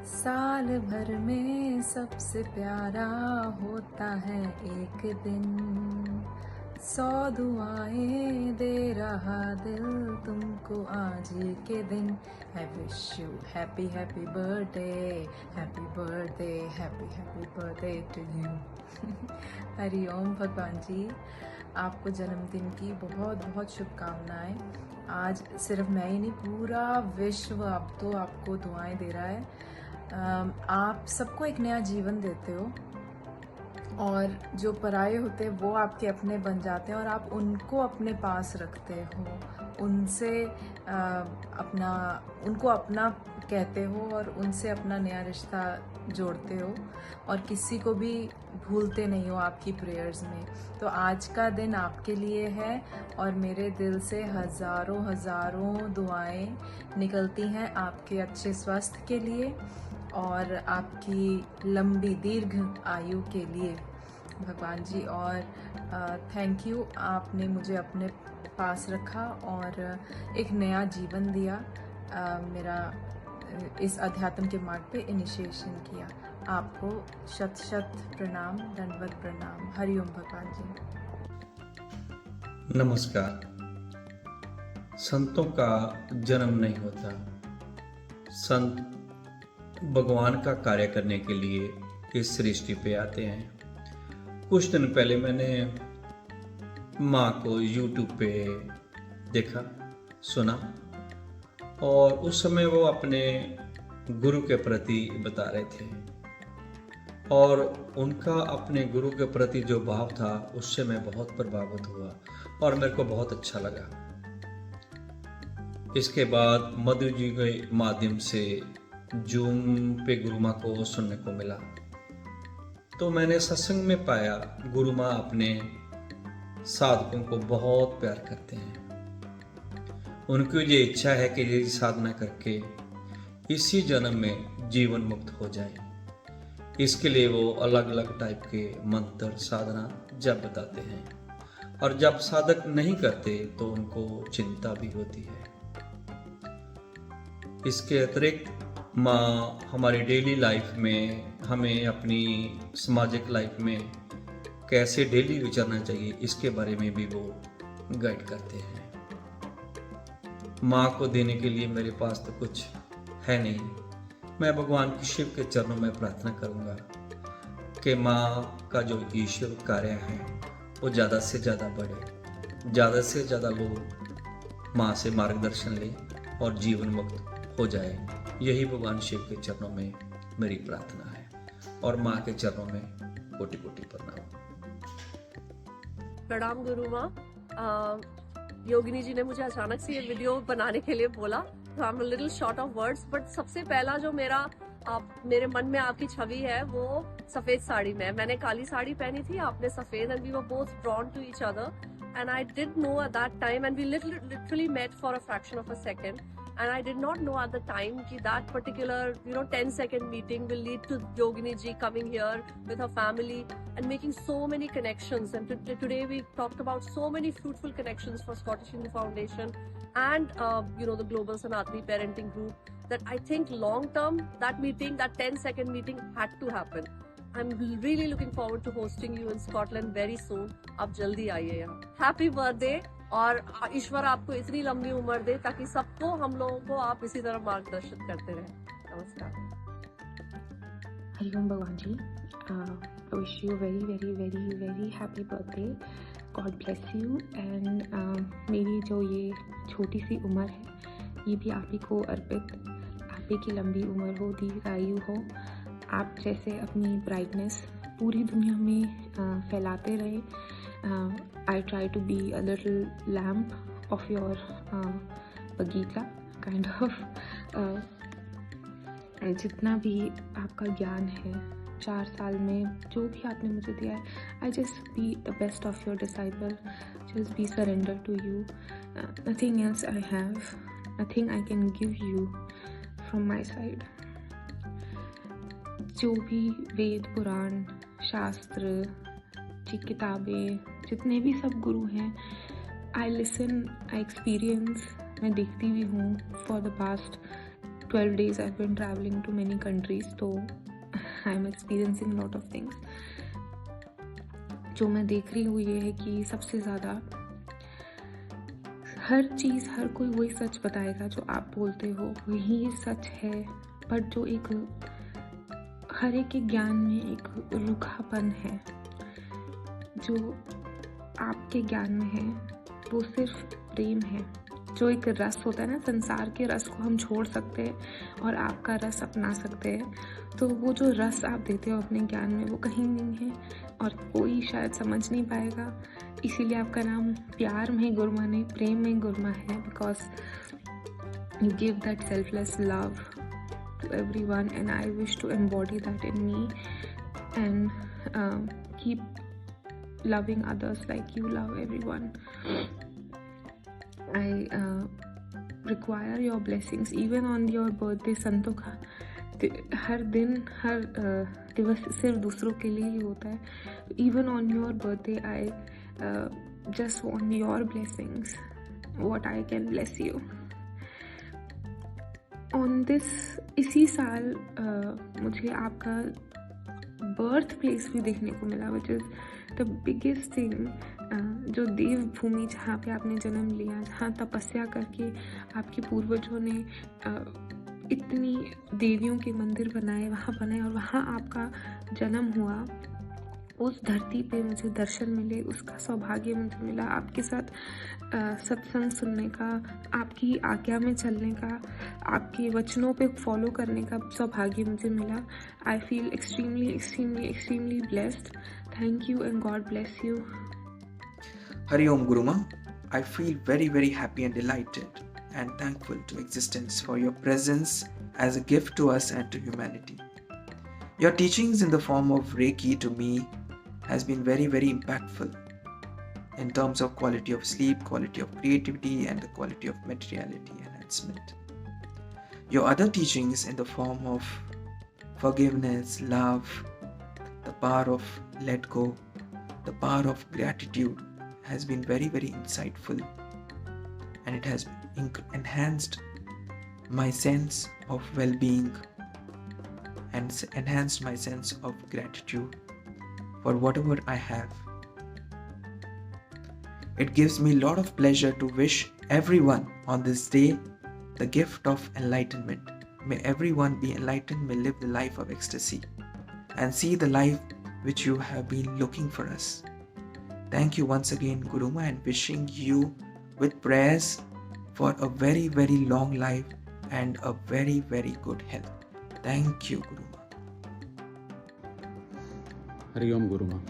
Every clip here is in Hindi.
साल भर में सबसे प्यारा होता है एक दिन, 100 दुआएं दे रहा दिल तुमको आज ही के दिन। I wish you happy happy birthday, happy birthday, happy happy birthday to you. Hari Om भगवान जी, आपको जन्मदिन की बहुत बहुत शुभकामनाएं। आज सिर्फ मैं ही नहीं, पूरा विश्व अब तो आपको दुआएं दे रहा है। आप सबको एक नया जीवन देते हो और जो पराये होते हैं वो आपके अपने बन जाते हैं और आप उनको अपने पास रखते हो, उनसे उनको अपना कहते हो और उनसे अपना नया रिश्ता जोड़ते हो और किसी को भी भूलते नहीं हो आपकी प्रेयर्स में। तो आज का दिन आपके लिए है और मेरे दिल से हज़ारों हज़ारों दुआएं निकलती हैं आपके अच्छे स्वास्थ्य के लिए और आपकी लंबी दीर्घ आयु के लिए भगवान जी। और थैंक यू, आपने मुझे अपने पास रखा और एक नया जीवन दिया, मेरा इस अध्यात्म के मार्ग पे इनिशिएशन किया। आपको शत शत प्रणाम, दंडवत प्रणाम। हरिओम भगवान जी। नमस्कार। संतों का जन्म नहीं होता, संत भगवान का कार्य करने के लिए इस सृष्टि पे आते हैं। कुछ दिन पहले मैंने माँ को YouTube पे देखा, सुना और उस समय वो अपने गुरु के प्रति बता रहे थे और उनका अपने गुरु के प्रति जो भाव था उससे मैं बहुत प्रभावित हुआ और मेरे को बहुत अच्छा लगा। इसके बाद मधु जी के माध्यम से जूम पे गुरु माँ को सुनने को मिला तो मैंने सत्संग में पाया गुरु माँ अपने साधकों को बहुत प्यार करते हैं। उनकी ये इच्छा है कि ये साधना करके इसी जन्म में जीवन मुक्त हो जाए। इसके लिए वो अलग अलग टाइप के मंत्र साधना जप बताते हैं और जब साधक नहीं करते तो उनको चिंता भी होती है। इसके अतिरिक्त माँ हमारी डेली लाइफ में हमें अपनी सामाजिक लाइफ में कैसे डेली विचरना चाहिए इसके बारे में भी वो गाइड करते हैं। माँ को देने के लिए मेरे पास तो कुछ है नहीं। मैं भगवान की शिव के चरणों में प्रार्थना करूँगा कि माँ का जो ईश्वर कार्य है वो ज़्यादा से ज़्यादा बढ़े, ज़्यादा से ज़्यादा लोग माँ से मार्गदर्शन लें और जीवन मुक्त हो जाए। यही भगवान शिव के चरणों में मेरी प्रार्थना है और माँ के चरणों में कोटि कोटि प्रणाम। प्रणाम गुरु माँ। योगिनी जी ने मुझे अचानक से ये वीडियो बनाने के लिए बोला, तो I am little short of words, but सबसे पहला जो मेरे मन में आपकी छवि है वो सफेद साड़ी में है। मैंने काली साड़ी पहनी थी, आपने सफेद, and we were both drawn to each other and I did know at that time and we literally met for a fraction of a second. And I did not know at the time that particular 10-second meeting will lead to Yogini ji coming here with her family and making so many connections. And today we talked about so many fruitful connections for Scottish Hindu Foundation and the Global Sanatani Parenting Group, that I think long term that meeting, that 10-second meeting had to happen. I'm really looking forward to hosting you in Scotland very soon. आप जल्दी आइए यहाँ. Happy birthday. और ईश्वर आपको इतनी लंबी उम्र दे ताकि सबको, हम लोगों को आप इसी तरह मार्गदर्शित करते रहें. नमस्कार. हरिओम भगवान जी. I wish you very very very very happy birthday. God bless you and मेरी जो ये छोटी सी उम्र है ये भी आप ही को अर्पित. आप ही की लंबी उम्र हो, दीर्घायु हो. आप जैसे अपनी ब्राइटनेस पूरी दुनिया में फैलाते रहे. I try to be a little lamp of your बगीचा kind of. जितना भी आपका ज्ञान है 4 साल में जो भी आपने मुझे दिया है, I just be the best of your disciple, just be surrender to you. Nothing else I have, nothing I can give you from my side. जो भी वेद, पुराण, शास्त्र की किताबें, जितने भी सब गुरु हैं, आई लिसन, आई एक्सपीरियंस, मैं देखती भी हूँ for the past 12 days I've been traveling to many countries, तो I'm experiencing lot of things. जो मैं देख रही हूँ ये है कि सबसे ज़्यादा हर चीज़, हर कोई वही सच बताएगा जो आप बोलते हो, वही सच है, बट जो एक हर एक के ज्ञान में एक रूखापन है जो आपके ज्ञान में है, वो सिर्फ प्रेम है। जो एक रस होता है ना, संसार के रस को हम छोड़ सकते हैं और आपका रस अपना सकते हैं, तो वो जो रस आप देते हो अपने ज्ञान में वो कहीं नहीं है और कोई शायद समझ नहीं पाएगा। इसीलिए आपका नाम प्यार में गुरमा नहीं, प्रेम में गुरमा है, because you give that selfless love to everyone and I wish to embody that in me and keep loving others like you love everyone. I require your blessings even on your birthday. संतों का हर दिन, हर दिवस सिर्फ दूसरों के लिए ही होता है. Even on your birthday, I just want your blessings. What I can bless you. On this, इसी साल मुझे आपका बर्थ प्लेस भी देखने को मिला, which is the biggest thing. जो देव भूमि जहाँ पे आपने जन्म लिया, जहाँ तपस्या करके आपके पूर्वजों ने इतनी देवियों के मंदिर बनाए, वहाँ बनाए और वहाँ आपका जन्म हुआ, उस धरती पे मुझे दर्शन मिले, उसका सौभाग्य मुझे मिला. आपके साथ सत्संग सुनने का, आपकी आज्ञा में चलने का, आपके वचनों पे फॉलो करने का सौभाग्य मुझे मिला. I feel extremely extremely extremely blessed. Thank you and God bless you. Hari Om Guruma, I feel very very happy and delighted and thankful to existence for your presence as a gift to us and to humanity. Your teachings in the form of Reiki to me has been very very impactful in terms of quality of sleep, quality of creativity and the quality of materiality enhancement. Your other teachings in the form of forgiveness, love, the power of let go, the power of gratitude has been very very insightful, and it has enhanced my sense of well-being and enhanced my sense of gratitude for whatever I have. It gives me a lot of pleasure to wish everyone on this day the gift of enlightenment. May everyone be enlightened, may live the life of ecstasy and see the life which you have been looking for us. Thank you once again, Guruma, and wishing you with prayers for a very very long life and a very very good health. Thank you, Guruma. Hariom Guruma,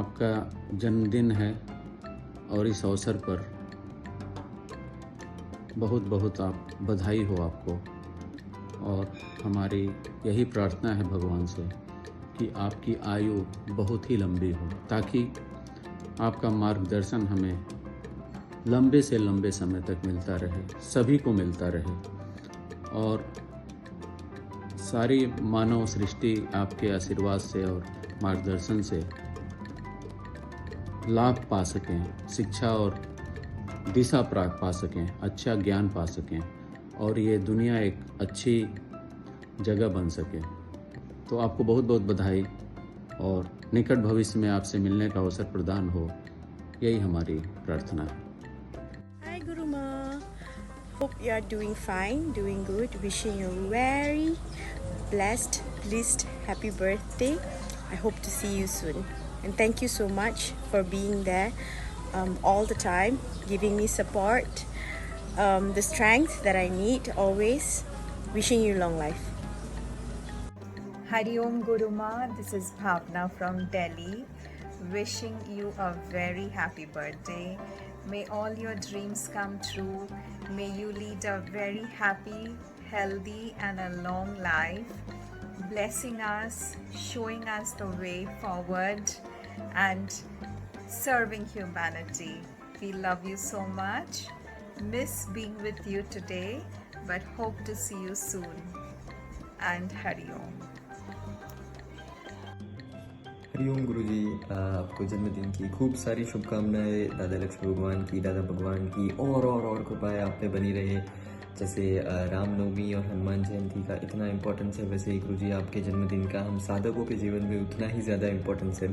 आपका जन्मदिन है और इस अवसर पर बहुत बहुत आप बधाई हो आपको. और हमारी यही प्रार्थना है भगवान से कि आपकी आयु बहुत ही लंबी हो, ताकि आपका मार्गदर्शन हमें लंबे से लंबे समय तक मिलता रहे, सभी को मिलता रहे और सारी मानव सृष्टि आपके आशीर्वाद से और मार्गदर्शन से लाभ पा सकें, शिक्षा और दिशा प्राप्त पा सकें, अच्छा ज्ञान पा सकें और ये दुनिया एक अच्छी जगह बन सके. तो आपको बहुत बहुत बधाई और निकट भविष्य में आपसे मिलने का अवसर प्रदान हो, यही हमारी प्रार्थना है. Hi Guruma, hope you are doing fine, doing good. Wishing you a very blessed happy birthday. I hope to see you soon, and thank you so much for being there all the time, giving me support, the strength that I need always. Wishing you long life. Hari Om Guruma, this is Bhavna from Delhi, wishing you a very happy birthday. May all your dreams come true. May you lead a very happy, healthy and a long life, blessing us, showing us the way forward and serving humanity. We love you so much. Miss being with you today, but hope to see you soon. And Hari Om. Hariom गुरुजी, आपको जन्मदिन की खूब सारी शुभकामनाएं. दादा लक्ष्मी भगवान की, दादा भगवान की और कृपाएं आप पे बनी रहे. जैसे रामनवमी और हनुमान जयंती का इतना इम्पोर्टेंस है, वैसे ही गुरुजी आपके जन्मदिन का हम साधकों के जीवन में उतना ही ज़्यादा इम्पोर्टेंस है।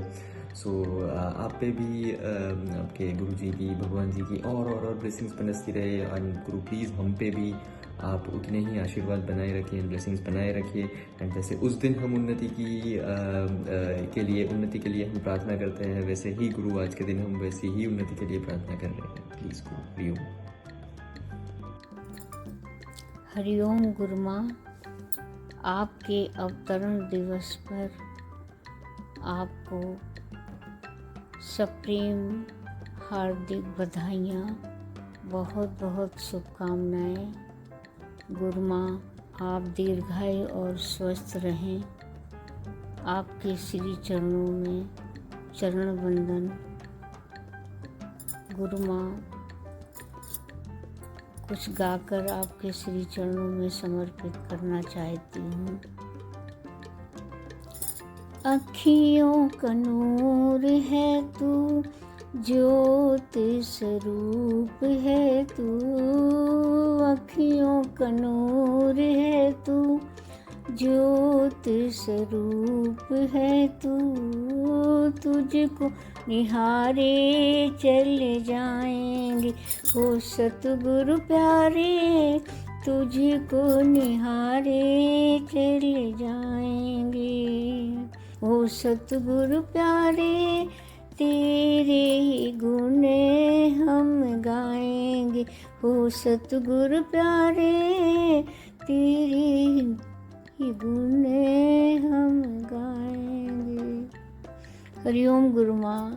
सो आप पे भी आपके गुरुजी की, भगवान जी की और ब्लेसिंग्स बनती रहे। एंड गुरु प्लीज़ हम पे भी आप उतने ही आशीर्वाद बनाए रखिए, ब्लेसिंग्स बनाए रखिए। एंड जैसे उस दिन हम उन्नति के लिए हम प्रार्थना करते हैं, वैसे ही गुरु आज के दिन हम वैसे ही उन्नति के लिए प्रार्थना कर रहे हैं। प्लीज़ गुरु, हरिओम। हरिओम गुरु माँ, आपके अवतरण दिवस पर आपको सप्रेम हार्दिक बधाइयाँ, बहुत बहुत शुभकामनाएँ। गुरु माँ, आप दीर्घायु और स्वस्थ रहें। आपके श्री चरणों में चरण वंदन। गुरु माँ, कुछ गाकर आपके श्री चरणों में समर्पित करना चाहती हूँ। अखियों का नूर है तू, ज्योत स्वरूप है तू। अखियों का नूर है तू, ज्योत स्वरूप है तू। तुझको निहारे चले जाएंगे हो सतगुरु प्यारे, तुझको निहारे चले जाएंगे हो सतगुरु प्यारे। तेरे ही गुण हम गाएंगे हो सतगुरु प्यारे, तेरे ही गुण हम गाएंगे। हरिओम गुरु माँ,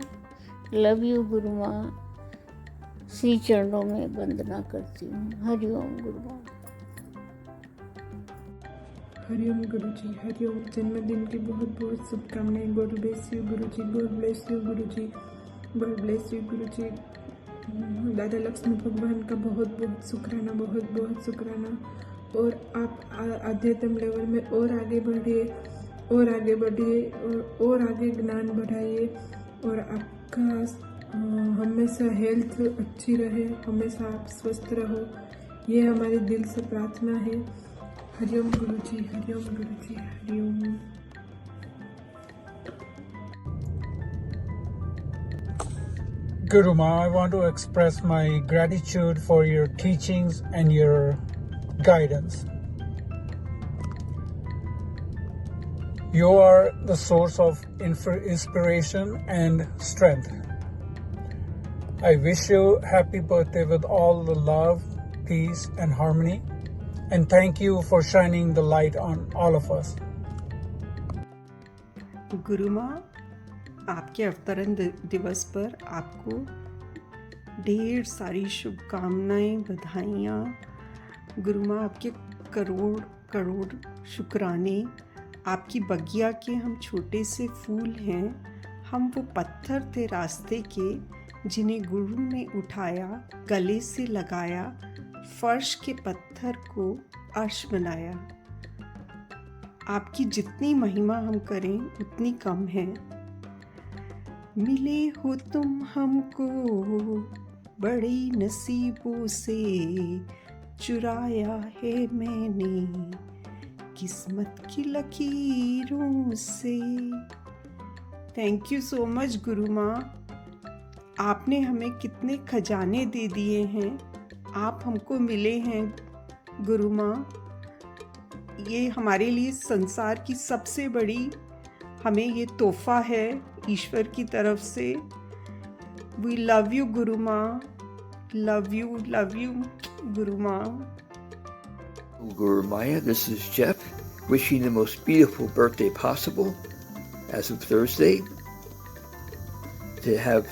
लव यू गुरु माँ, श्री चरणों में वंदना करती हूँ। हरिओम गुरु माँ। हरिओम गुरु जी, हरिओम। जन्मदिन की बहुत बहुत शुभकामनाएं। God bless you Guru ji, God bless you Guru ji, God bless you गुरु जी। दादा लक्ष्मण भगवान का बहुत बहुत शुक्राना, बहुत बहुत शुक्राना। और आप अध्यात्म लेवल में और आगे बढ़िए, और आगे बढ़िए, और आगे ज्ञान बढ़ाइए, और आपका हमेशा हेल्थ अच्छी रहे, हमेशा आप स्वस्थ रहो, ये हमारे दिल से प्रार्थना है। हरिओम गुरु जी, हरिओम गुरु जी, Hariom. Guru Ma, I want to express my gratitude for your teachings and your guidance. You are the source of inspiration and strength. I wish you happy birthday with all the love, peace and harmony, and thank you for shining the light on all of us. गुरु माँ, आपके अवतरण दिवस पर आपको ढेर सारी शुभकामनाएं, बधाइयाँ। गुरु माँ, आपके करोड़ करोड़ शुक्राने। आपकी बगिया के हम छोटे से फूल हैं, हम वो पत्थर थे रास्ते के जिन्हें गुरु ने उठाया, गले से लगाया, फर्श के पत्थर को अर्श बनाया। आपकी जितनी महिमा हम करें उतनी कम है। मिले हो तुम हमको बड़े नसीबों से, चुराया है मैंने किस्मत की लकीरों से। थैंक यू सो मच गुरु माँ। आपने हमें कितने खजाने दे दिए हैं, आप हमको मिले हैं गुरु माँ। ये हमारे लिए संसार की सबसे बड़ी हमें ये तोहफा है ईश्वर की तरफ से। वी लव यू गुरु माँ, लव यू गुरु माँ। Guru Maya, this is Jeff, wishing the most beautiful birthday possible as of Thursday. To have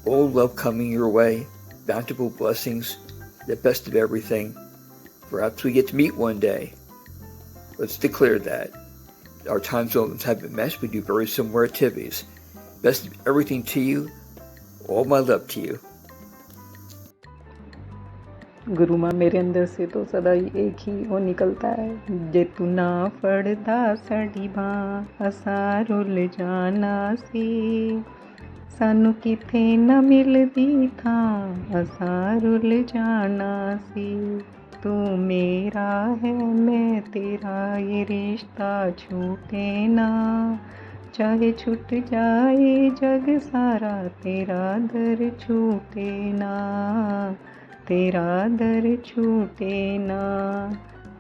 all love coming your way, bountiful blessings, the best of everything. Perhaps we get to meet one day. Let's declare that. Our time zones haven't meshed. We do very similar activities. Best of everything to you. All my love to you. गुरु माँ, मेरे अंदर से तो सदा ही एक ही वो निकलता है, जे तू ना फड़दा साड़ी बाँ असारो ले जाना सी, सानू किथे न मिलदी थां असां रुल जाना सी। तू मेरा है मैं तेरा ये रिश्ता छूटे ना, चाहे छूट जाए जग सारा तेरा दर छूटे ना, तेरा दर छूटे ना।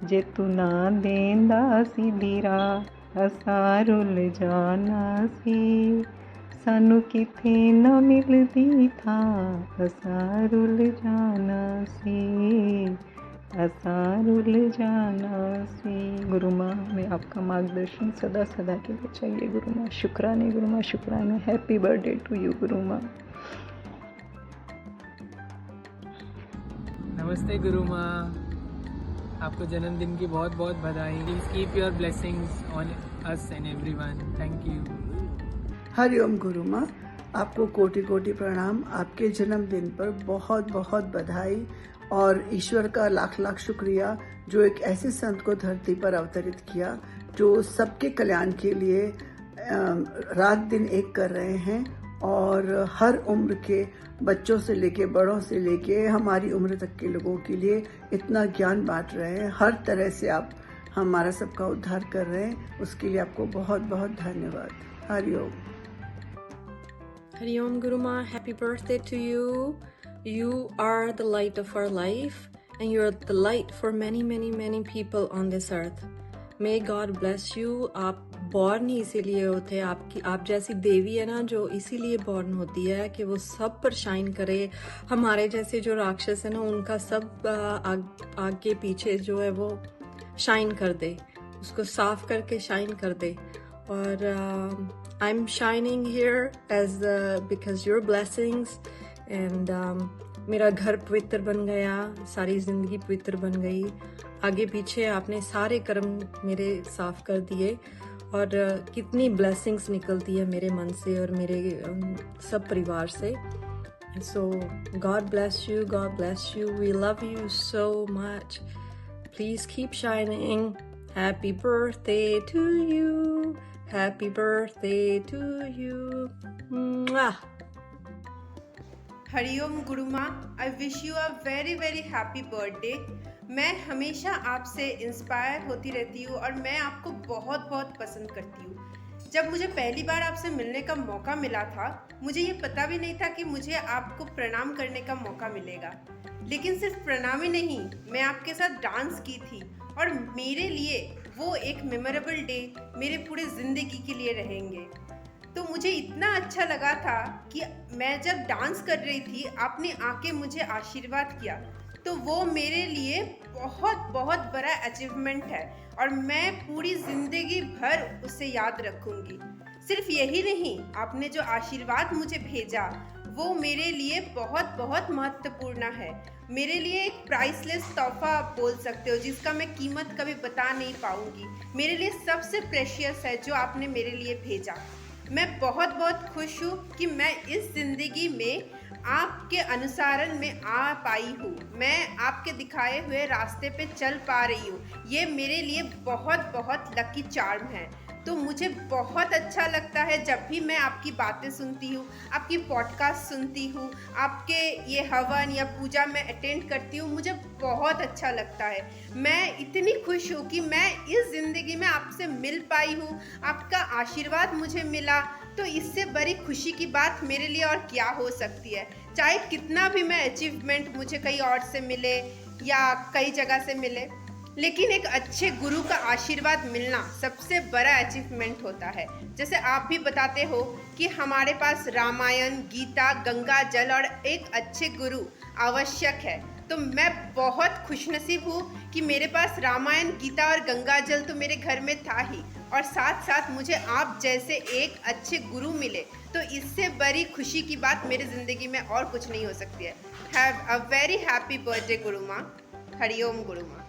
जे तू ना देंदा सी दीरा असां रुल जाना सी। सानू किथे न मिलदी थां असां रुल जाना सी, असां रुल जाना सी। गुरु माँ में आपका मार्गदर्शन सदा सदा के लिए चाहिए गुरु माँ। शुक्राने गुरु माँ, शुक्राने। हैप्पी बर्थडे टू यू गुरु माँ। नमस्ते गुरु माँ, आपको जन्मदिन की बहुत बहुत बधाई। Please keep your blessings on us and everyone. Thank you. Hariom Guru माँ, आपको कोटि कोटि प्रणाम। आपके जन्मदिन पर बहुत बहुत बधाई और ईश्वर का लाख लाख शुक्रिया जो एक ऐसे संत को धरती पर अवतरित किया जो सबके कल्याण के लिए रात दिन एक कर रहे हैं और हर उम्र के बच्चों से लेके बड़ों से लेके हमारी उम्र तक के लोगों के लिए इतना ज्ञान बांट रहे हैं। हर तरह से आप हमारा सबका उद्धार कर रहे हैं, उसके लिए आपको बहुत बहुत धन्यवाद। Hariom. Hariom Guru Ma, happy birthday to you. You are the light of our life and you're the light for many many many people on this earth. May God bless you. आप born ही इसीलिए होते हैं, आप जैसी देवी है ना जो इसीलिए born होती है कि वो सब पर शाइन करे। हमारे जैसे जो राक्षस है ना उनका सब आगे पीछे जो है वो शाइन कर दे, उसको साफ करके शाइन कर दे। और I'm shining here as because your blessings and मेरा घर पवित्र बन गया, सारी जिंदगी पवित्र बन गई। आगे पीछे आपने सारे कर्म मेरे साफ कर दिए और कितनी ब्लेसिंग्स निकलती है मेरे मन से और मेरे सब परिवार से। So God bless you, God bless you. We love you so much. Please keep shining. Happy birthday to you. Happy birthday to you. Mwah. Hariom Guru माँ, आई wish you a very very happy birthday. मैं हमेशा आपसे इंस्पायर होती रहती हूँ और मैं आपको बहुत बहुत पसंद करती हूँ। जब मुझे पहली बार आपसे मिलने का मौका मिला था, मुझे ये पता भी नहीं था कि मुझे आपको प्रणाम करने का मौका मिलेगा। लेकिन सिर्फ प्रणाम ही नहीं, मैं आपके साथ डांस की थी और मेरे लिए वो एक मेमोरेबल डे मेरे पूरे ज़िंदगी के लिए रहेंगे। तो मुझे इतना अच्छा लगा था कि मैं जब डांस कर रही थी आपने आके मुझे आशीर्वाद किया, तो वो मेरे लिए बहुत बहुत बड़ा अचीवमेंट है और मैं पूरी ज़िंदगी भर उसे याद रखूँगी। सिर्फ यही नहीं, आपने जो आशीर्वाद मुझे भेजा वो मेरे लिए बहुत बहुत महत्वपूर्ण है। मेरे लिए एक प्राइसलेस तोहफा आप बोल सकते हो जिसका मैं कीमत कभी बता नहीं पाऊँगी। मेरे लिए सबसे प्रेशियस है जो आपने मेरे लिए भेजा। मैं बहुत बहुत खुश हूँ कि मैं इस ज़िंदगी में आपके अनुसरण में आ पाई हूँ, मैं आपके दिखाए हुए रास्ते पे चल पा रही हूँ। ये मेरे लिए बहुत बहुत लकी चार्म है। तो मुझे बहुत अच्छा लगता है जब भी मैं आपकी बातें सुनती हूँ, आपकी पॉडकास्ट सुनती हूँ, आपके ये हवन या पूजा में अटेंड करती हूँ, मुझे बहुत अच्छा लगता है। मैं इतनी खुश हूँ कि मैं इस ज़िंदगी में आपसे मिल पाई हूँ, आपका आशीर्वाद मुझे मिला। तो इससे बड़ी खुशी की बात मेरे लिए और क्या हो सकती है। चाहे कितना भी मैं अचीवमेंट मुझे कहीं और से मिले या कई जगह से मिले, लेकिन एक अच्छे गुरु का आशीर्वाद मिलना सबसे बड़ा अचीवमेंट होता है। जैसे आप भी बताते हो कि हमारे पास रामायण, गीता, गंगा जल और एक अच्छे गुरु आवश्यक है, तो मैं बहुत खुशनसीब हूँ कि मेरे पास रामायण, गीता और गंगा जल तो मेरे घर में था ही, और साथ साथ मुझे आप जैसे एक अच्छे गुरु मिले। तो इससे बड़ी खुशी की बात मेरी ज़िंदगी में और कुछ नहीं हो सकती है। Have a very happy birthday Guru माँ। हरिओम गुरु माँ।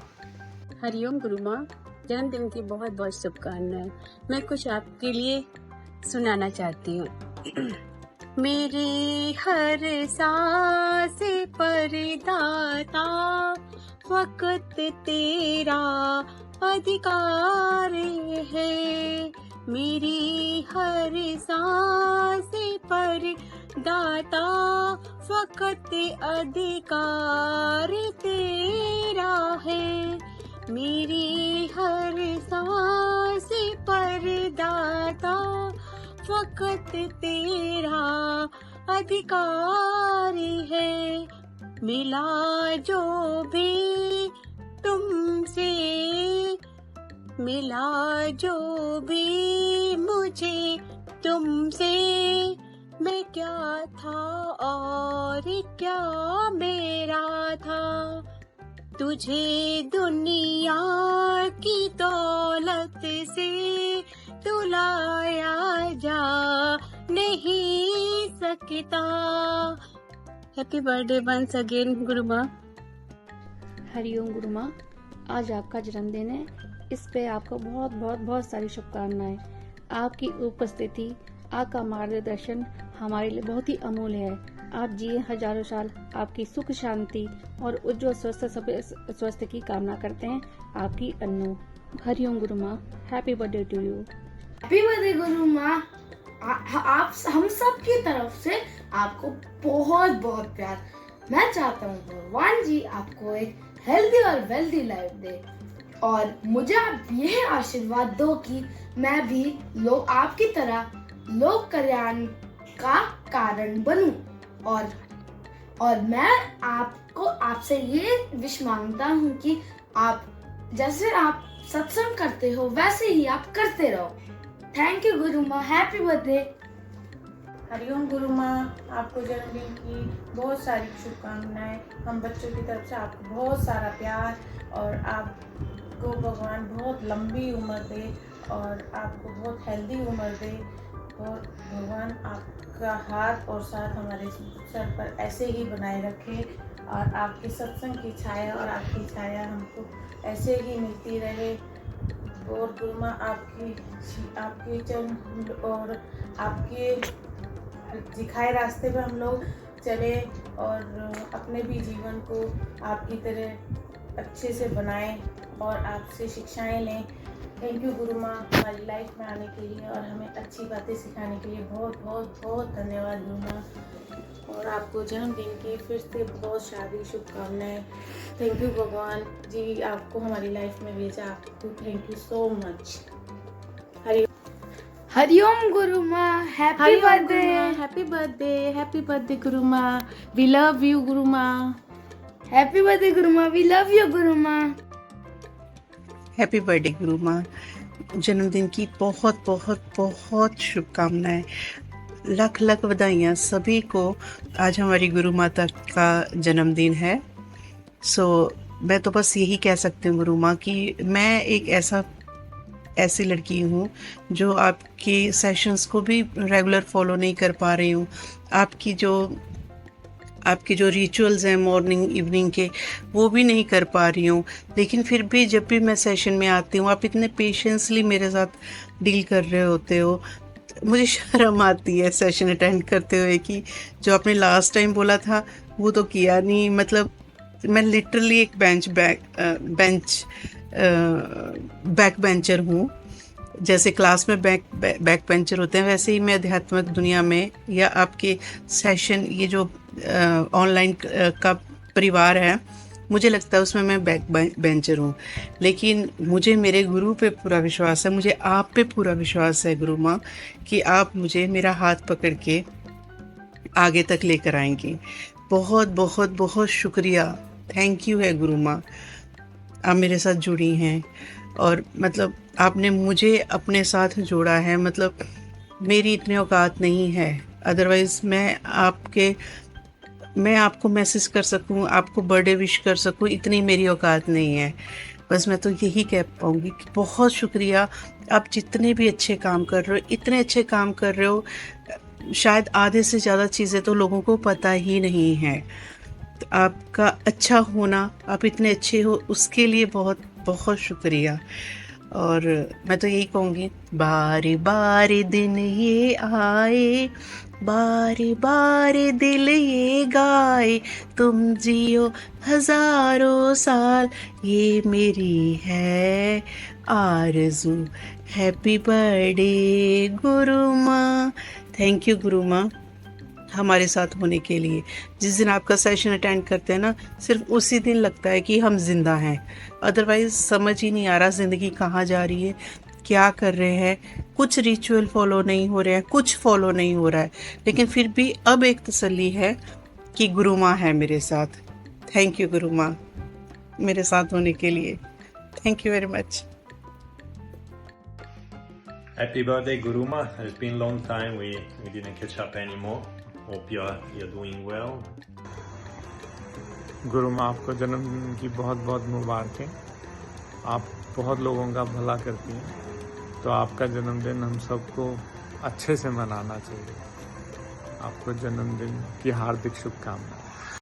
हरिओम गुरु माँ, जन्मदिन की बहुत बहुत शुभकामनाएं। मैं कुछ आपके लिए सुनाना चाहती हूँ। मेरी हर सांस पर दाता वक्त तेरा अधिकार है, मेरी हर सांस पर दाता फकत अधिकार तेरा है। मेरी हर सांस पर दाता फकत तेरा अधिकार है। मिला जो भी तुमसे, मिला जो भी मुझे तुमसे, मैं क्या था और क्या मेरा था। तुझे दुनिया की दौलत से तुलाया जा नहीं सकता। हैप्पी बर्थडे वंस अगेन गुरु माँ। हरिओम गुरु माँ, आज आपका जन्मदिन है। इस पे आपको बहुत बहुत बहुत सारी शुभकामनाएं। आपकी उपस्थिति, आपका मार्गदर्शन हमारे लिए बहुत ही अमूल्य है। आप जिए हजारों साल। आपकी सुख शांति और उज्जवल स्वास्थ्य की कामना करते हैं। आपकी Annu. Hariom Guru Maa. Happy birthday to you. Happy birthday Guru Maa. आप हम सब की तरफ से आपको बहुत बहुत प्यार। मैं चाहता हूँ भगवान जी आपको एक हेल्दी और वेल्दी लाइफ दे, और मुझे आप यह आशीर्वाद दो कि मैं भी आपकी तरह लोक कल्याण का कारण बनूं। और मैं आपसे ये विश मांगता हूँ कि आप जैसे आप सत्संग करते हो वैसे ही आप करते रहो। Thank you Guru Maa. Happy birthday. Hariom Guru माँ, आपको जन्मदिन की बहुत सारी शुभकामनाएं। हम बच्चों की तरफ से आपको बहुत सारा प्यार, और आपको भगवान बहुत लंबी उम्र दे और आपको बहुत हेल्दी उम्र दे, और भगवान आपका हाथ और साथ हमारे सर पर ऐसे ही बनाए रखे, और आपके सत्संग की छाया और आपकी छाया हमको ऐसे ही मिलती रहे। और गुरु माँ आपके चरण और आपके दिखाए रास्ते पर हम लोग चले और अपने भी जीवन को आपकी तरह अच्छे से बनाएं और आपसे शिक्षाएं लें। थैंक यू गुरु माँ, हमारी लाइफ में आने के लिए और हमें अच्छी बातें सिखाने के लिए बहुत बहुत बहुत धन्यवाद गुरु माँ। और आपको जन्मदिन की फिर से बहुत सारी शुभकामनाएं। थैंक यू भगवान जी, आपको हमारी लाइफ में भेजा। आपको thank you so much. Hariom Guru Maa. Happy birthday. Happy birthday. Happy birthday Guru माँ। We love you Guru Maa. Happy birthday Guru माँ। We love you Guru Maa. Happy birthday Guru माँ। जन्मदिन की बहुत बहुत बहुत शुभकामनाएं। लख लख बधाइयाँ सभी को। आज हमारी गुरु माता का जन्मदिन है। मैं तो बस यही कह सकती हूँ गुरु माँ कि मैं एक ऐसी लड़की हूँ जो आपके सेशंस को भी रेगुलर फॉलो नहीं कर पा रही हूँ। आपके जो रिचुअल्स हैं मॉर्निंग इवनिंग के, वो भी नहीं कर पा रही हूँ। लेकिन फिर भी जब भी मैं सेशन में आती हूँ, आप इतने पेशेंसली मेरे साथ डील कर रहे होते हो। मुझे शर्म आती है सेशन अटेंड करते हुए कि जो आपने लास्ट टाइम बोला था वो तो किया नहीं। मतलब मैं लिटरली एक बैक बेंचर हूँ। जैसे क्लास में बैक बेंचर होते हैं, वैसे ही मैं आध्यात्मिक दुनिया में या आपके सेशन, ये जो ऑनलाइन का परिवार है, मुझे लगता है उसमें मैं बैक बेंचर हूँ। लेकिन मुझे मेरे गुरु पे पूरा विश्वास है, मुझे आप पे पूरा विश्वास है गुरु माँ कि आप मुझे मेरा हाथ पकड़ के आगे तक लेकर आएंगी। बहुत बहुत बहुत शुक्रिया, थैंक यू है गुरु माँ। आप मेरे साथ जुड़ी हैं और मतलब आपने मुझे अपने साथ जोड़ा है। मतलब मेरी इतनी औकात नहीं है, अदरवाइज़ मैं आपको मैसेज कर सकूं, आपको बर्थडे विश कर सकूं, इतनी मेरी औकात नहीं है। बस मैं तो यही कह पाऊंगी कि बहुत शुक्रिया। आप जितने भी अच्छे काम कर रहे हो, इतने अच्छे काम कर रहे हो, शायद आधे से ज़्यादा चीज़ें तो लोगों को पता ही नहीं है। तो आपका अच्छा होना, आप इतने अच्छे हो, उसके लिए बहुत बहुत शुक्रिया। और मैं तो यही कहूँगी, बारी बारी दिन ये आए, बार बार दिल ये गाए तुम जियो हजारों साल, ये मेरी है आरज़ू। हैप्पी बर्थडे गुरु माँ। थैंक यू गुरु माँ हमारे साथ होने के लिए। जिस दिन आपका सेशन अटेंड करते हैं ना, सिर्फ उसी दिन लगता है कि हम जिंदा हैं, अदरवाइज समझ ही नहीं आ रहा ज़िंदगी कहाँ जा रही है, क्या कर रहे हैं। कुछ रिचुअल फॉलो नहीं हो रहे हैं, कुछ फॉलो नहीं हो रहा है, लेकिन फिर भी अब एक तसल्ली है कि गुरु माँ है मेरे साथ। थैंक यू गुरु माँ मेरे साथ होने के लिए। Thank you very much. Happy birthday Guruma. It's been a long time we didn't catch up anymore. Hope you're doing well. गुरु माँ आपको जन्मदिन की बहुत बहुत मुबारकें। आप बहुत लोगों का भला करती हैं, तो आपका जन्मदिन हम सबको अच्छे से मनाना चाहिए। आपको जन्मदिन की हार्दिक शुभकामनाएं।